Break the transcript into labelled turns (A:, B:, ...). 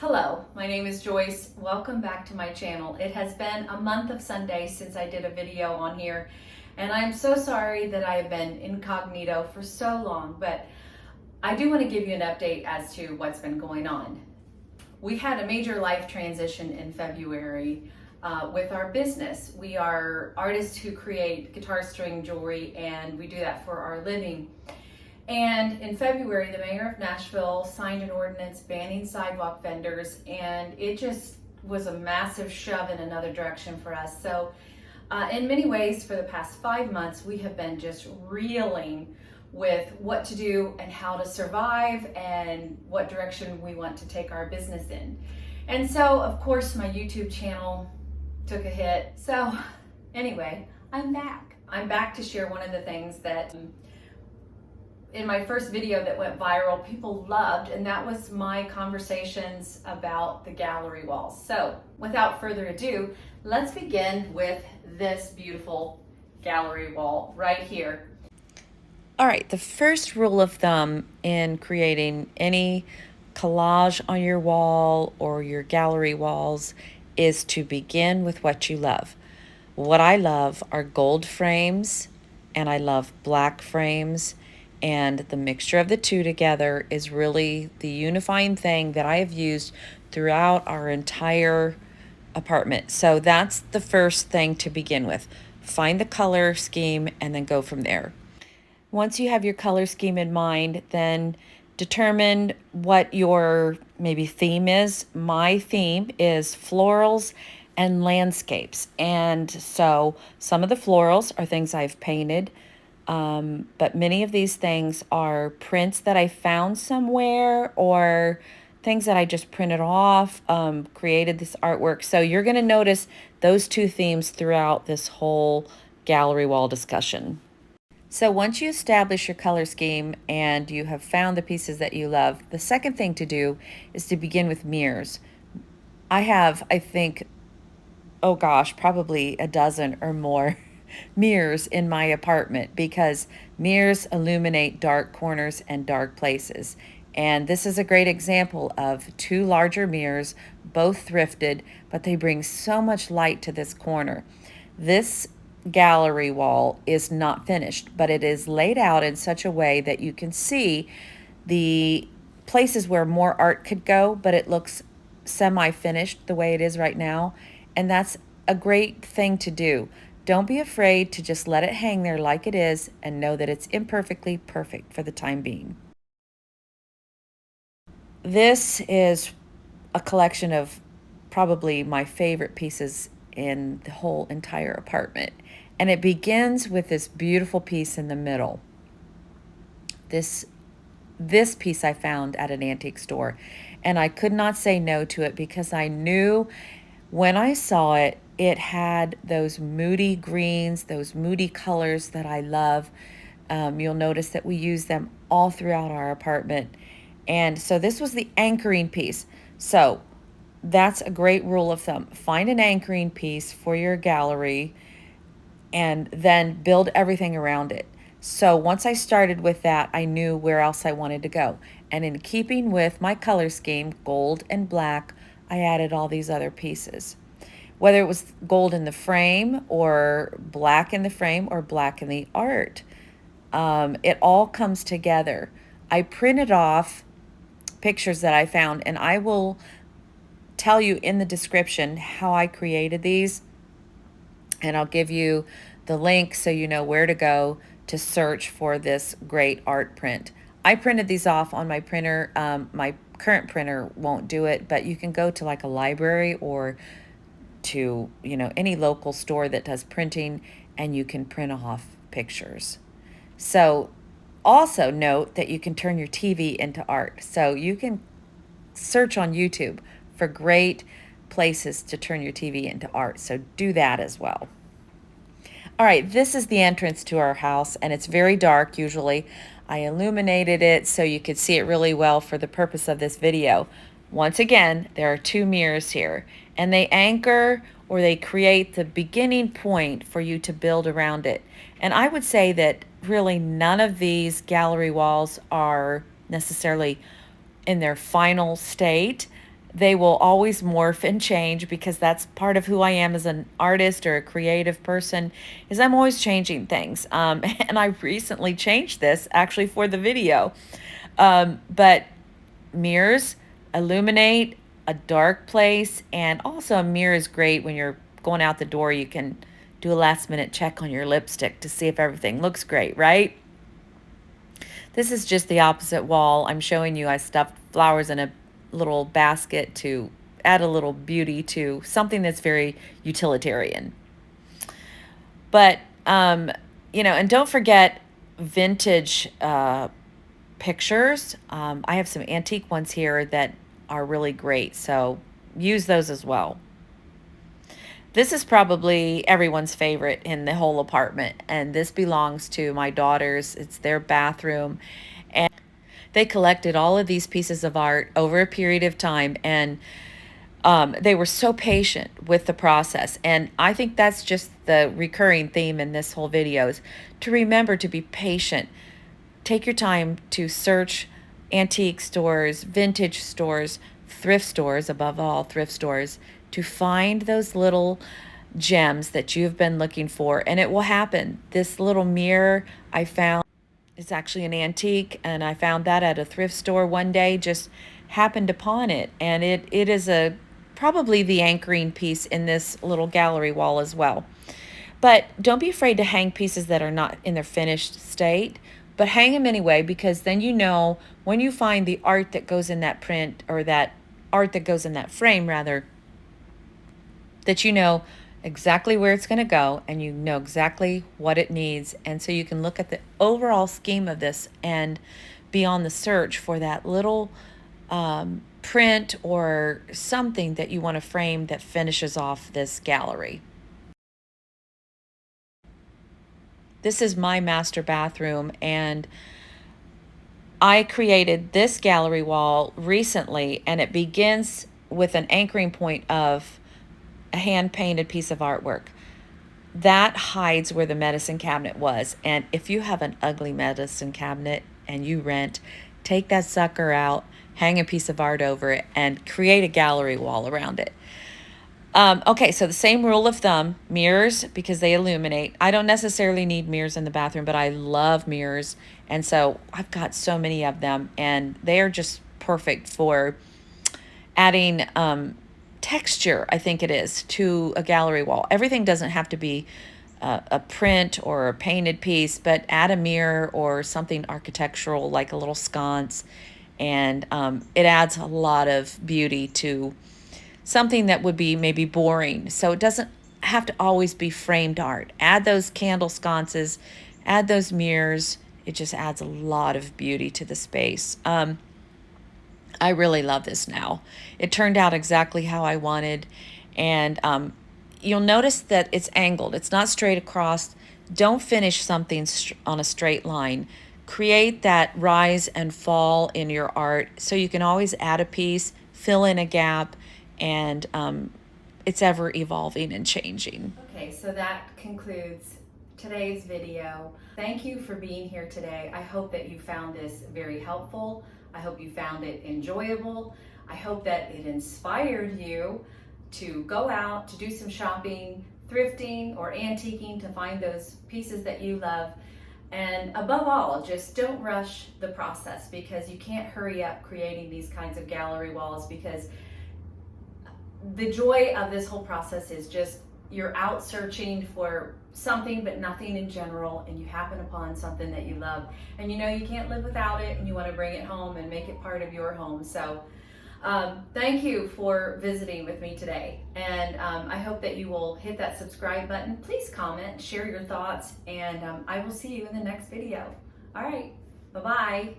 A: Hello, my name is Joyce. Welcome back to my channel. It has been a month of Sundays since I did a video on here, and I'm so sorry that I have been incognito for so long, but I do want to give you an update as to what's been going on. We had a major life transition in February with our business. We are artists who create guitar string jewelry, and we do that for our living. And in February, the mayor of Nashville signed an ordinance banning sidewalk vendors, and it just was a massive shove in another direction for us. So in many ways, for the past 5 months, we have been just reeling with what to do and how to survive and what direction we want to take our business in. And so, of course, my YouTube channel took a hit. So anyway, I'm back. I'm back to share one of the things that in my first video that went viral, people loved, and that was my conversations about the gallery walls. So without further ado, let's begin with this beautiful gallery wall right here.
B: All right, the first rule of thumb in creating any collage on your wall or your gallery walls is to begin with what you love. What I love are gold frames, and I love black frames, and the mixture of the two together is really the unifying thing that I have used throughout our entire apartment. So that's the first thing to begin with. Find the color scheme and then go from there. Once you have your color scheme in mind, then determine what your maybe theme is. My theme is florals and landscapes. And so some of the florals are things I've painted, but many of these things are prints that I found somewhere or things that I just printed off, created this artwork. So you're going to notice those two themes throughout this whole gallery wall discussion. So once you establish your color scheme and you have found the pieces that you love, the second thing to do is to begin with mirrors. I have, I think, oh gosh, probably a dozen or more mirrors in my apartment because mirrors illuminate dark corners and dark places. And this is a great example of two larger mirrors, both thrifted, but they bring so much light to this corner. This gallery wall is not finished, but it is laid out in such a way that you can see the places where more art could go, but it looks semi-finished the way it is right now. And that's a great thing to do. Don't be afraid to just let it hang there like it is and know that it's imperfectly perfect for the time being. This is a collection of probably my favorite pieces in the whole entire apartment. And it begins with this beautiful piece in the middle. This piece I found at an antique store, and I could not say no to it because I knew when I saw it, it had those moody greens, those moody colors that I love. You'll notice that we use them all throughout our apartment. And so this was the anchoring piece. So that's a great rule of thumb. Find an anchoring piece for your gallery and then build everything around it. So once I started with that, I knew where else I wanted to go. And in keeping with my color scheme, gold and black, I added all these other pieces. Whether it was gold in the frame or black in the frame or black in the art, it all comes together. I printed off pictures that I found, and I will tell you in the description how I created these, and I'll give you the link so you know where to go to search for this great art print. I printed these off on my printer. My current printer won't do it, but you can go to like a library or to, any local store that does printing, and you can print off pictures. So also note that you can turn your TV into art. So you can search on YouTube for great places to turn your TV into art. So do that as well. All right, this is the entrance to our house, and it's very dark usually. I illuminated it so you could see it really well for the purpose of this video. Once again, there are two mirrors here, and they anchor or they create the beginning point for you to build around it. And I would say that really none of these gallery walls are necessarily in their final state. They will always morph and change because that's part of who I am as an artist or a creative person, is I'm always changing things. And I recently changed this actually for the video. But mirrors illuminate a dark place, and also a mirror is great when you're going out the door. You can do a last minute check on your lipstick to see if everything looks great, right? This is just the opposite wall. I'm showing you I stuffed flowers in a little basket to add a little beauty to something that's very utilitarian. But, and don't forget vintage pictures. I have some antique ones here that are really great, so use those as well. This is probably everyone's favorite in the whole apartment, and this belongs to my daughters. It's their bathroom, and they collected all of these pieces of art over a period of time, and they were so patient with the process. And I think that's just the recurring theme in this whole video, is to remember to be patient. Take your time to search antique stores, vintage stores, thrift stores, above all, thrift stores, to find those little gems that you've been looking for, and it will happen. This little mirror I found, it's actually an antique, and I found that at a thrift store one day, just happened upon it, and it is probably the anchoring piece in this little gallery wall as well. But don't be afraid to hang pieces that are not in their finished state, but hang them anyway, because then you know when you find the art that goes in that print, or that art that goes in that frame rather, that you know exactly where it's going to go, and you know exactly what it needs. And so you can look at the overall scheme of this and be on the search for that little print or something that you want to frame that finishes off this gallery. This is my master bathroom, and I created this gallery wall recently, and it begins with an anchoring point of a hand-painted piece of artwork. That hides where the medicine cabinet was, and if you have an ugly medicine cabinet and you rent, take that sucker out, hang a piece of art over it, and create a gallery wall around it. Okay, so the same rule of thumb, mirrors, because they illuminate. I don't necessarily need mirrors in the bathroom, but I love mirrors, and so I've got so many of them, and they are just perfect for adding texture, I think it is, to a gallery wall. Everything doesn't have to be a print or a painted piece, but add a mirror or something architectural like a little sconce, and it adds a lot of beauty to something that would be maybe boring. So it doesn't have to always be framed art. Add those candle sconces, add those mirrors. It just adds a lot of beauty to the space. I really love this now. It turned out exactly how I wanted, and you'll notice that it's angled. It's not straight across. Don't finish something on a straight line. Create that rise and fall in your art so you can always add a piece, fill in a gap, and it's ever evolving and changing.
A: Okay, so that concludes today's video. Thank you for being here today. I hope that you found this very helpful. I hope you found it enjoyable. I hope that it inspired you to go out, to do some shopping, thrifting, or antiquing to find those pieces that you love. And above all, just don't rush the process, because you can't hurry up creating these kinds of gallery walls, because the joy of this whole process is just you're out searching for something but nothing in general, and you happen upon something that you love, and you know you can't live without it, and you want to bring it home and make it part of your home. So thank you for visiting with me today, and I hope that you will hit that subscribe button. Please comment, share your thoughts, and I will see you in the next video. All right, bye-bye.